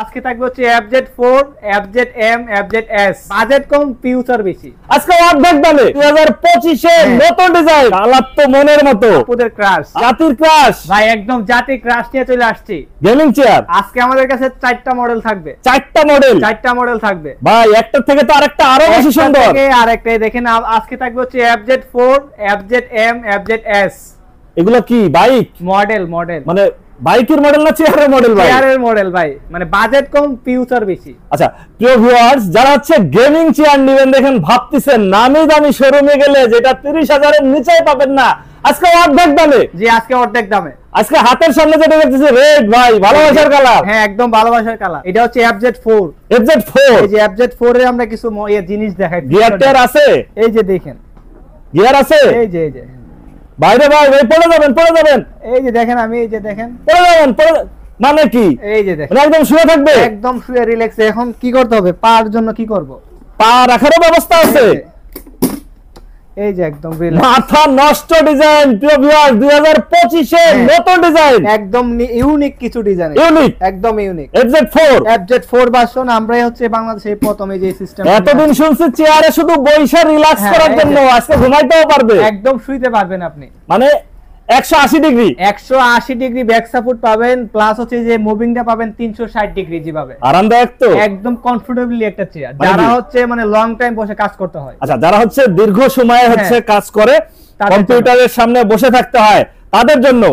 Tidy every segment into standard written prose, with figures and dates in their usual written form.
আজকে থাকবে হচ্ছে FZ4, FZM, FZS, বাজেট কম ফিউচার বেশি। আজকে অর্ধেক দামে 2025 এর নতুন ডিজাইন, কালার তো মনের মতো, আপুদের ক্রাশ, জাতির ক্রাশ ভাই একদম জাতি ক্রাশ নিয়ে চলে আসছি। গেমিং চেয়ার আজকে আমাদের কাছে 4টা মডেল থাকবে, 4টা মডেল থাকবে ভাই, একটা থেকে তো আরেকটা আরো বেশি সুন্দর। আরেকটাই দেখেন, আজকে থাকবে হচ্ছে FZ4, FZM, FZS। এগুলো কি বাইক মডেল মানে বাইকের মডেল না চেয়ারের মডেল ভাই? চেয়ারের মডেল ভাই, মানে বাজেট কম ফিউচার বেশি। আচ্ছা প্রিয় ভিউয়ার্স, যারা হচ্ছে গেমিং চেয়ার নেবেন, দেখেন ভাবতেছেন নামি দামি শোরুমে গেলে যেটা 30,000 এর নিচে পাবেন না, আজকে অর্ধেক দামে। জি আজকে অর্ধেক দামে। আজকে হাতের সামনে যেটা দেখতেছি রেড ভাই, ভালোবাসার কালার। হ্যাঁ একদম ভালোবাসার কালার। এটা হচ্ছে FZ4। এই যে FZ4 এর আমরা কিছু জিনিস দেখাই। গিয়ার টিয়ার আছে, এই যে দেখেন গিয়ার আছে, এই যে বাইরে ভাই পড়ে যাবেন। এই যে দেখেন, আমি এই যে দেখেন পড়ে মানে কি? এই যে দেখেন একদম শুয়ে থাকবে, একদম শুয়ে রিল্যাক্সে। এখন কি করতে হবে? পার জন্য কি করব? পা রাখারও ব্যবস্থা আছে। এই যে একদম রিল্যাক্স, মাথা নষ্ট ডিজাইন। প্রিয় ভিউয়ার, 2025 এর নতুন ডিজাইন, একদম ইউনিক কিছু ডিজাইন, একদম ইউনিক। FZ4 version. আমরাই হচ্ছে বাংলাদেশে প্রথম এই যে সিস্টেম। এতদিন শুনছি চেয়ারে শুধু বইসা রিল্যাক্স করার জন্য, আজকে ঘুমাইতেও পারবে, একদম শুইতে পারবেন আপনি। মানে 180 ডিগ্রি ব্যাক সাপোর্ট পাবেন, প্লাস হচ্ছে যে মুভিংটা পাবেন 360 ডিগ্রি যেভাবে। আরামদায়ক তো, একদম কমফোর্টেবলি একটা চেয়ার, যারা হচ্ছে মানে লং টাইম বসে কাজ করতে হয়। আচ্ছা, যারা হচ্ছে দীর্ঘ সময় হচ্ছে কাজ করে, কম্পিউটারের সামনে বসে থাকতে হয়, তাদের জন্য।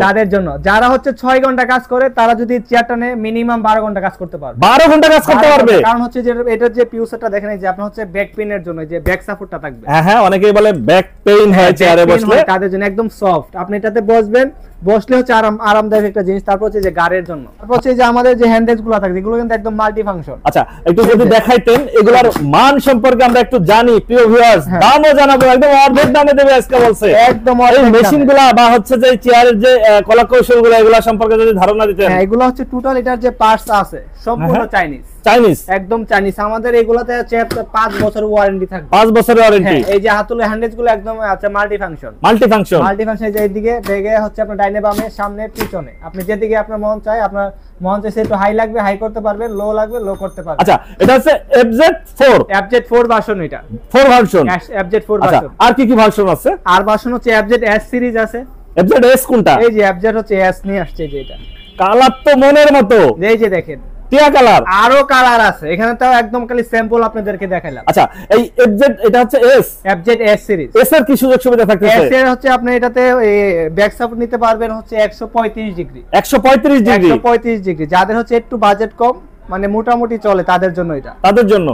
যারা হচ্ছে 6 ঘন্টা কাজ করে, তারা যদি চেয়ারটা নেয় মিনিমাম 12 ঘন্টা কাজ করতে পারবে। 12 ঘন্টা কাজ করতে পারবে, কারণ হচ্ছে যে এটার যে পিউসারটা দেখেন, এই যে আপনার হচ্ছে ব্যাক পেইনের জন্য যে ব্যাক সাপোর্টটা থাকবে। হ্যাঁ অনেকেই বলে ব্যাক পেইন হয় চেয়ারে বসলে, তাদের জন্য একদম সফট। আপনি এটাতে বসলে হচ্ছে আরামদায়ক একটা জিনিস। তারপর হচ্ছে যে গাড়ির জন্য, তারপর হচ্ছে যে আমাদের যে হ্যান্ডেলস গুলো থাকে, এগুলো কিন্তু একদম মাল্টি ফাংশন। আচ্ছা একটু যদি দেখাইতেন এগুলার মান সম্পর্কে, আমরা একটু জানি। প্রিয় ভিউয়ার্স, দামও জানাবো, একদম অর্ধেক দামে দেবে আজকে বলছে। একদম এই মেশিনগুলা বা হচ্ছে যে চেয়ারের যে কলা কৌশলগুলো, এগুলা সম্পর্কে যদি ধারণা দিতেন। হ্যাঁ, এগুলো হচ্ছে টোটাল এটার যে পার্টস আছে সম্পূর্ণ চাইনিজ, একদম চাইনিজ। আমাদের এগুলাতে হচ্ছে 5 বছর ওয়ারেন্টি থাকবে। 5 বছরের ওয়ারেন্টি। এই যে হাতুলে হ্যান্ডেলস গুলো একদম আছে মাল্টি ফাংশন। এই যে এইদিকে দেখে হচ্ছে আপনার ডাইনে বামে সামনে পিছনে, আপনি যেদিকে আপনার মন চায়, আপনার মন চাইছে একটু হাই লাগবে হাই করতে পারবেন, লো লাগবে লো করতে পারবেন। আচ্ছা, এটা হচ্ছে FZ4 ভার্সন। এটা 4 ভার্সন, FZ4 ভার্সন। আর কি ভার্সন আছে? আর ভার্সন হচ্ছে FZS সিরিজ আছে। FZS কোনটা? এই যে FZ হচ্ছে S নিয়ে আসছে, যে এটা কালার তো মনের মতো। এই যে দেখেন টিয়া কালার, আরো কালার আছে এখানে, তাও একদম খালি স্যাম্পল আপনাদেরকে দেখাইলাম। আচ্ছা, এই এটা হচ্ছে FZS সিরিজ। এস এর কি সুযোগ সুবিধা থাকতেছে? এস এর হচ্ছে আপনি এটাতে ব্যাক সাপোর্ট নিতে পারবেন হচ্ছে 135 ডিগ্রি। 135 ডিগ্রি। যাদের হচ্ছে একটু বাজেট কম, মানে মোটামুটি চলে, তাদের জন্য এটা। তাদের জন্য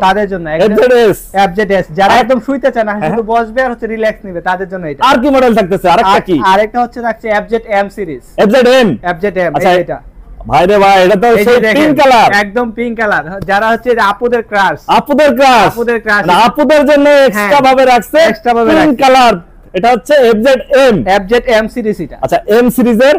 FZS। যারা একদম শুইতে চায় না, শুধু বসবে আর হচ্ছে রিল্যাক্স নেবে, তাদের জন্য এটা। আর কি মডেল থাকতেছে? আরেকটা কি? আরেকটা হচ্ছে থাকছে FZM সিরিজ। FZM এটা ভাই রে ভাই, এটা তো পিঙ্ক কালার, একদম পিঙ্ক কালার। যারা হচ্ছে আপুদের ক্রাশ, আপুদের জন্য এক্সট্রা ভাবে রাখছে পিঙ্ক কালার। এটা হচ্ছে FZM সিরিজ। এটা আচ্ছা, এম সিরিজের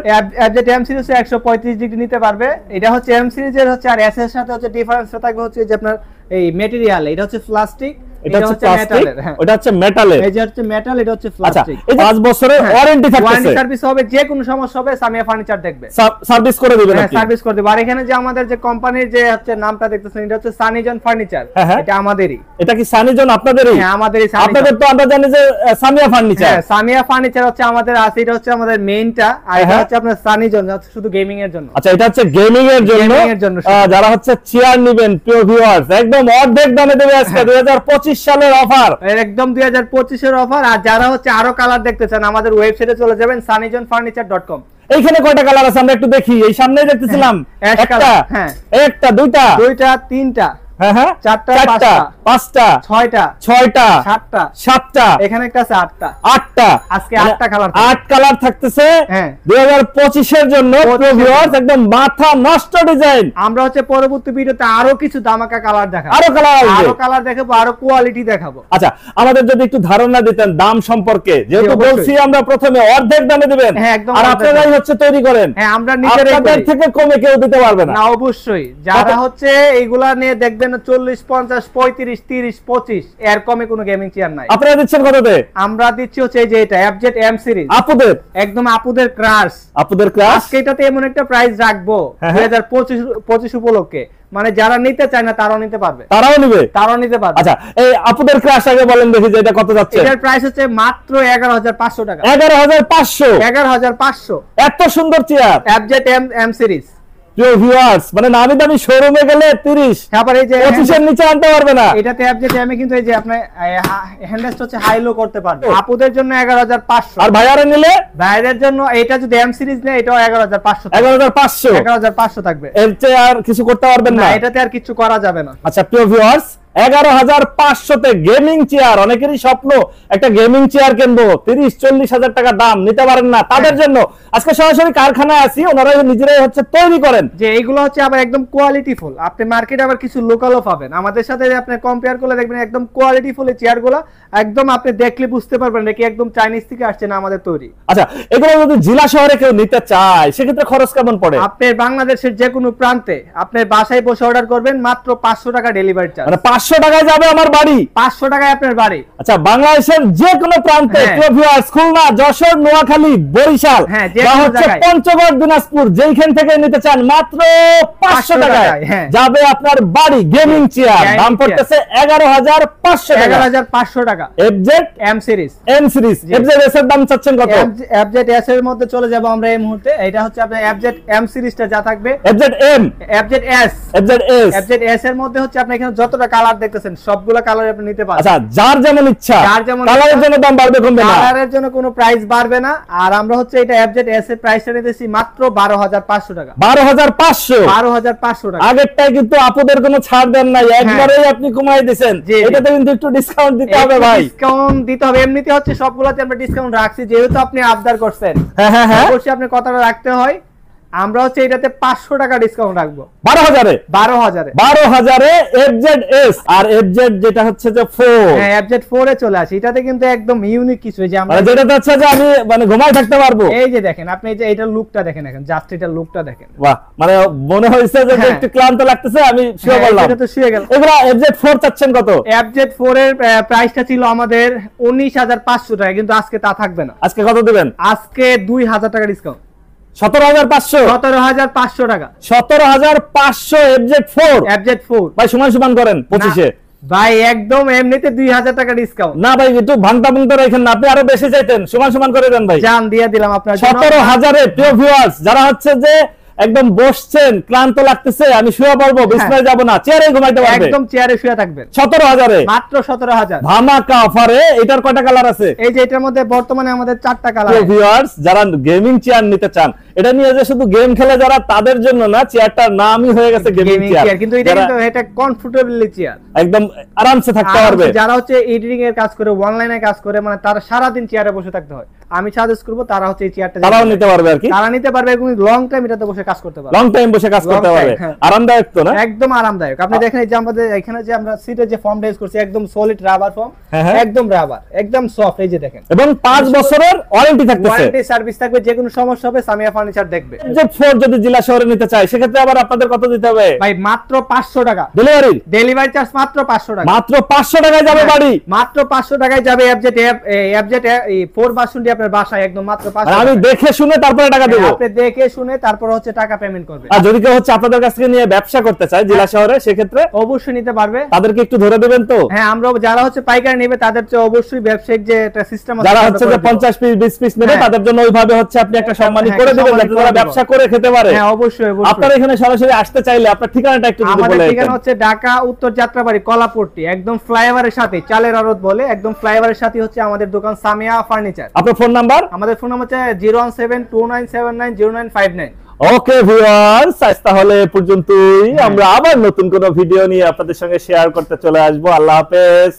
FZM সিরিজ 135 ডিগ্রি নিতে পারবে। এটা হচ্ছে এম সিরিজের হচ্ছে, আর এস এর সাথে হচ্ছে ডিফারেন্সটা থাকবে হচ্ছে যে আপনার এই ম্যাটেরিয়াল, এটা হচ্ছে প্লাস্টিক, এটা হচ্ছে প্লাস্টিক, ওটা হচ্ছে মেটালের। এই যে হচ্ছে মেটাল, এটা হচ্ছে প্লাস্টিক। এই 5 বছরের ওয়ারেন্টি থাকতেছে। ওয়ারেন্টি সার্ভিস হবে, যে কোনো সমস্যা হবে সামিয়া ফার্নিচার দেখবে, সার্ভিস করে দিবেন আপনি। সার্ভিস করে দিবে। আর এখানে যে আমাদের যে কোম্পানির যে হচ্ছে নামটা দেখতেছেন, এটা হচ্ছে সানিজন ফার্নিচার। এটা আমাদেরই। এটা কি সানিজন আপনাদেরই? হ্যাঁ আমাদেরই। আপনাদের তো আমরা জানি যে সামিয়া ফার্নিচার। হ্যাঁ, সামিয়া ফার্নিচার হচ্ছে আমাদের আছে, এটা হচ্ছে আমাদের মেইনটা। আর এটা হচ্ছে আপনার সানিজন, শুধু গেমিং এর জন্য। আচ্ছা, এটা হচ্ছে গেমিং এর জন্য। যারা হচ্ছে চেয়ার নেবেন, প্রিয় ভিউয়ার্স, একদম অর্ধেক দামে দেবে আজকে 2025 সালের অফার, একদম 2025 এর অফার। আর যারা হচ্ছে আরো কালার দেখতে চান, আমাদের ওয়েবসাইটে চলে যাবেন sanijonfurniture.com। এইখানে কয়টা কালার আছে আমরা একটু দেখি। এই সামনেই দেখতেছিলাম একটা, দুইটা, তিনটা, চারটা, পাঁচটা, ছয়টা, সাতটা, এখানে একটা আছে আটটা। আজকে 8টা কালার, 8 কালার থাকতেছে 2025 এর জন্য। একদম মাথা নষ্ট ডিজাইন। আমরা হচ্ছে পরবর্তী ভিডিওতে আরো কিছু দামাকা কালার দেখাবো, আরো কালার দেখাবো, আরো কোয়ালিটি দেখাবো। আচ্ছা, আমাদের যদি একটু ধারণা দিতেন দাম সম্পর্কে, যেহেতু বলছি আমরা প্রথমে অর্ধেক দামে দিবেন, আর আপনারাই হচ্ছে তৈরি করেন। হ্যাঁ, আমরা নিজেরাই আপনাদের থেকে কমে কেউ দিতে পারবে না। অবশ্যই। যারা হচ্ছে এইগুলা নিয়ে দেখবেন না 40 50 35 30 25 এর কমে কোনো গেমিং চেয়ার নাই। আপনারা দিচ্ছেন কততে? আমরা দিচ্ছি হচ্ছে এই যে এটা FZ M সিরিজ আপুদের, একদম আপুদের ক্রাশ। আজকে এটাতে এমন একটা প্রাইস রাখবো 2025 উপলক্ষে, মানে যারা নিতে চায় না তারাও নিতে পারবে, তারাও নিতে পারবে। আচ্ছা, এই আপুদের ক্রাশ আগে বলেন দেখি যে এটা কত যাচ্ছে? এটার প্রাইস হচ্ছে মাত্র 11500 টাকা। 11500 এত সুন্দর চেয়ার FZ M সিরিজ। প্রিয় ভিউয়ার্স, মানে নামি দামি শোরুমে গেলে 30 তারপর এই যে 25 এর নিচে আনতে পারবে না। এটাতে FZ M এ কিন্তু এই যে আপনি হ্যান্ডরেস্ট হচ্ছে হাই লো করতে পারবে। আপুদের জন্য 11500, আর ভাইয়ারে নিলে ভাইদের জন্য এটা যদি M সিরিজ নেয় এটাও 11500 11500 থাকবে। এর চেয়ে আর কিছু করতে পারবেন না, এটাতে আর কিছু করা যাবে না। আচ্ছা প্রিয় ভিউয়ার্স, 11500 তে গেমিং চেয়ার, অনেকেরই স্বপ্ন একটা গেমিং চেয়ার কিনবো, 30-40 হাজার টাকা দাম, নিতে পারেন না, তাদের জন্য আজকে সরাসরি কারখানায় আছি, ওনারা নিজেরাই হচ্ছে তৈরি করেন। যে এইগুলো হচ্ছে আবার একদম কোয়ালিটিফুল, আপনি মার্কেটে আবার কিছু লোকালও পাবেন, আমাদের সাথে আপনি কম্পেয়ার করলে দেখবেন একদম কোয়ালিটিফুল এই চেয়ারগুলো, একদম আপনি দেখলে বুঝতে পারবেন নাকি একদম চাইনিজ থেকে আসছে না আমাদের তৈরি। আচ্ছা, এগুলো যদি জেলা শহরে কেউ নিতে চায় সেক্ষেত্রে খরচ কেমন পড়ে? আপনি বাংলাদেশের যে কোনো প্রান্তে আপনি বাসায় বসে অর্ডার করবেন, মাত্র 500 টাকা ডেলিভারি চার্জ। মানে 500 টাকায় যাবে আমার বাড়ি, 500 টাকায় আপনার বাড়ি। আচ্ছা, বাংলাদেশের যে কোনো প্রান্তে, খুলনা, যশোর, নোয়াখালী, বরিশাল, বা হচ্ছে পঞ্চগড়, দিনাজপুর, যেখান থেকে নিতে চান মাত্র 500 টাকায় যাবে আপনার বাড়ি গেমিং চেয়ার। দাম পড়তেছে 11500 টাকা। 11500 টাকা FZ M series. FZ S এর দাম চাচ্ছেন কত? FZ S এর মধ্যে চলে যাব আমরা এই মুহূর্তে। এটা হচ্ছে আপনার FZ M সিরিজটা যা থাকবে, FZ S এর মধ্যে হচ্ছে আপনি এখানে যতটা কালার দেখতেছেন সবগুলা কালার আপনি নিতে পারবেন। আচ্ছা, যার যেমন ইচ্ছা, কালারের জন্য দাম বাড়বে কমবে না, কালারের জন্য কোনো প্রাইস বাড়বে না। আর আমরা হচ্ছে এটা FZ S এর প্রাইসটা নিতেছি মাত্র 12500 টাকা। 12500 টাকা। আগেরটাই কিন্তু আপুদের কোনো ছাড় দেন নাই, একবারেই আপনি কমাই দিবেন। এটাতে কিন্তু একটু ডিসকাউন্ট দিতে হবে ভাই, ডিসকাউন্ট দিতে হবে। এমনিতে হচ্ছে সবগুলোতে আমরা ডিসকাউন্ট রাখছি, যেহেতু আপনি আবদার করছেন, অবশ্যই আপনি কথাটা রাখতে হয়। আমরা হচ্ছে এটাতে 500 টাকা ডিসকাউন্ট রাখবো 12000 এ FZ S আর FZ যেটা হচ্ছে যে 4, হ্যাঁ FZ 4 এ চলে আসি। এটাতে কিন্তু একদম ইউনিক কিছু, যে আমরা যেটা হচ্ছে যে আমি মানে ঘুমায় থাকতে পারবো। এই যে দেখেন আপনি, এই যে এটার লুকটা দেখেন, এখন জাস্ট এটার লুকটা দেখেন, বাহ, মানে মনে হইছে যে একটু ক্লান্ত লাগতেছে, আমি শুয়ে পড়লাম। এটা তো শুয়ে গেল। এগুলা FZ 4 চাচ্ছেন কত? FZ 4 এর প্রাইসটা ছিল আমাদের 19500 টাকা, কিন্তু আজকে তা থাকবে না। আজকে কত দিবেন? আজকে 2000 টাকা ডিসকাউন্ট, 17500 টাকা। 17500 FZ 4 ভাই, সমান করেন 25 এ ভাই, একদম এমনিতে 2000 টাকা ডিসকাউন্ট। না ভাই, একটু ভাঙতা রাখেন না, আপনি আরো বেশি চাইতেন, সমান করে দেন ভাই। জান দিয়ে দিলাম আপনার জন্য 17000 এ। প্রিয় ভিউয়ার্স, যারা হচ্ছে যে একদম বসছেন, ক্লান্ত লাগতেছে, আমি শুয়ে পড়বো, বিছানায় যাব না, চেয়ারে ঘুমাইতে পারবে, একদম চেয়ারে শুয়ে থাকবেন। 17000 এ, মাত্র 17000 ধামাকা অফারে। এটার কয়টা কালার আছে? এই যে এটার মধ্যে বর্তমানে আমাদের 4টা কালার। প্রিয় ভিউয়ার্স, যারা গেমিং চেয়ার নিতে চান, এটা নিয়ে যে শুধু গেম খেলে যারা, তাদের জন্য না, চেয়ারটার নামই হয়ে গেছে গেমিং চেয়ার। কিন্তু এটা কমফোর্টেবলি চেয়ার, একদম আরামসে থাকতে পারবে। যারা হচ্ছে এডিটিং এর কাজ করে, অনলাইনে কাজ করে, মানে তারা সারা দিন চেয়ারে বসে থাকতে হয়, আমি সাজেস্ট করব তারা হচ্ছে এই চেয়ারটা তারাও নিতে পারবে আর কি, তারা নিতে পারবে এবং লং টাইম এটাতে বসে কাজ করতে পারবে, লং টাইম বসে কাজ করতে পারবে। আরামদায়ক তো না? একদম আরামদায়ক। আপনি দেখেন এই যে আমাদের এখানে যে আমরা সিটে যে ফর্মটা ইউজ করছি, একদম সলিড রাবার ফর্ম, একদম রাবার, একদম সফট। এই যে দেখেন, এবং 5 বছরের ওয়ারেন্টি থাকতেছে, ওয়ারেন্টি সার্ভিস থাকবে, যে কোনো সমস্যা হবে সামিয়া ফার্নিচার দেখবে। যে 4 যদি জেলা শহরে নিতে চাই, সেক্ষেত্রে আবার আপনাদের কত দিতে হবে ভাই? মাত্র 500 টাকা ডেলিভারি চার্জ, মাত্র 500 টাকা, মাত্র 500 টাকায় যাবে বাড়ি, মাত্র 500 টাকায় যাবে FZ 4 ভার্সনটি আপনার বাসায়, একদম মাত্র 500। আমি দেখে শুনে তারপরে টাকা দেব, আপনি দেখে শুনে তারপর হচ্ছে টাকা পেমেন্ট করবে। আর যদি কেউ হচ্ছে আপনাদের কাছ থেকে নিয়ে ব্যবসা করতে চায় জেলা শহরে, সেক্ষেত্রে অবশ্যই নিতে পারবে। তাদেরকে একটু ধরে দিবেন তো? হ্যাঁ, আমরা যারা হচ্ছে পাইকারি নেবে তাদের চেয়ে অবশ্যই ব্যবসায়িক যে একটা সিস্টেম আছে, যারা হচ্ছে যে 50 পিস 20 পিস নেবে, তাদের জন্য ওইভাবে হচ্ছে আপনি একটা সম্মানী করে দিবেন, যাতে তারা ব্যবসা করে খেতে পারে। হ্যাঁ, অবশ্যই। আপনারা এখানে সরাসরি আসতে চাইলে আপনার ঠিকানাটা একটু যদি বলেন। আমাদের ঠিকানা হচ্ছে ঢাকা উত্তর যাত্রাবাড়ি কলাপট্টি, একদম ফ্লাইওভারের সাথে, চালের আড়ত বলে, একদম ফ্লাইওভারের সাথে হচ্ছে আমাদের দোকান সামিয়া ফার্নিচার। আপনার ফোন নাম্বার? আমাদের ফোন নাম্বার হচ্ছে 01729790959। ওকে ভিউয়ার্স, আজ তাহলে এ পর্যন্তই। আমরা আবার নতুন কোন ভিডিও নিয়ে আপনাদের সঙ্গে শেয়ার করতে চলে আসবো। আল্লাহ হাফেজ।